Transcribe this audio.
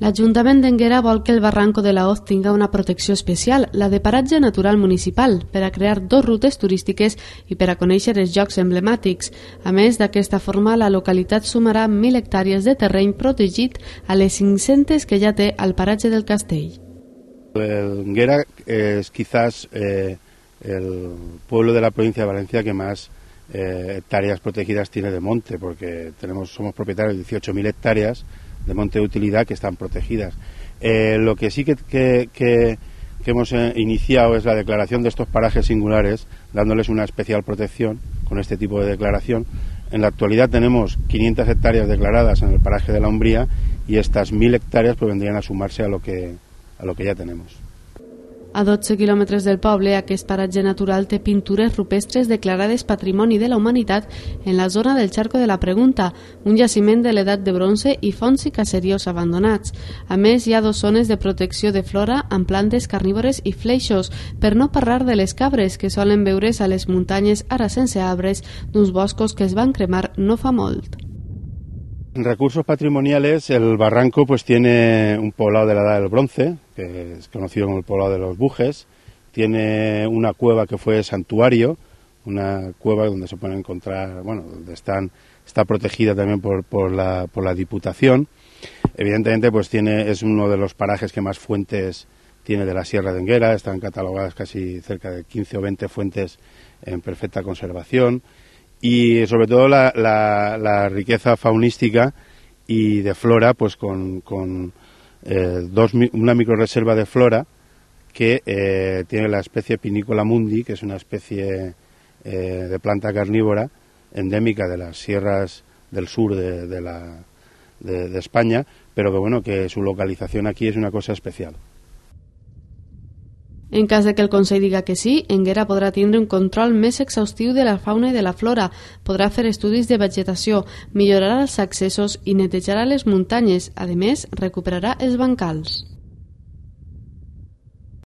L'Ajuntament d'Énguera vol que el barranco de la Hoz tinga una protecció especial, la de paratge natural municipal, per a crear 2 rutes turístiques i per a conèixer els llocs emblemàtics. A més, d'aquesta forma, la localitat sumarà 1.000 hectàrees de terreny protegit a les 500 que ja té al paratge del Castell. Énguera es quizás el pueblo de la provincia de Valencia que más hectáreas protegidas tiene de monte, porque somos propietarios de 18.000 hectáreas de monte de utilidad que están protegidas. Lo que sí que hemos iniciado es la declaración de estos parajes singulares, dándoles una especial protección con este tipo de declaración. En la actualidad tenemos 500 hectáreas declaradas en el paraje de la Umbría y estas 1.000 hectáreas pues vendrían a sumarse a lo que ya tenemos. A 12 quilòmetres del poble, aquest paratge natural té pintures rupestres declarades Patrimoni de la Humanitat en la zona del Charco de la Pregunta, un jaciment de l'edat de bronze i fonts i caseríos abandonats. A més, hi ha 2 zones de protecció de flora amb plantes carnívores i fleixos, per no parlar de les cabres, que solen veure's a les muntanyes ara sense arbres d'uns boscos que es van cremar no fa molt. En recursos patrimoniales, el barranco pues tiene un poblado de la Edad del Bronce, que es conocido como el poblado de los Bujes, tiene una cueva que fue santuario, una cueva donde se pueden encontrar, donde está protegida también por la Diputación. Evidentemente pues es uno de los parajes que más fuentes tiene de la Sierra de Énguera, están catalogadas casi cerca de 15 o 20 fuentes en perfecta conservación. Y sobre todo la riqueza faunística y de flora, pues con una microrreserva de flora que tiene la especie Pinicola mundi, que es una especie de planta carnívora endémica de las sierras del sur de España, pero que su localización aquí es una cosa especial. En cas de que el Consell diga que sí, Énguera podrà tindre un control més exhaustiu de la fauna i de la flora, podrà fer estudis de vegetació, millorarà els accessos i netejarà les muntanyes. A més, recuperarà els bancals.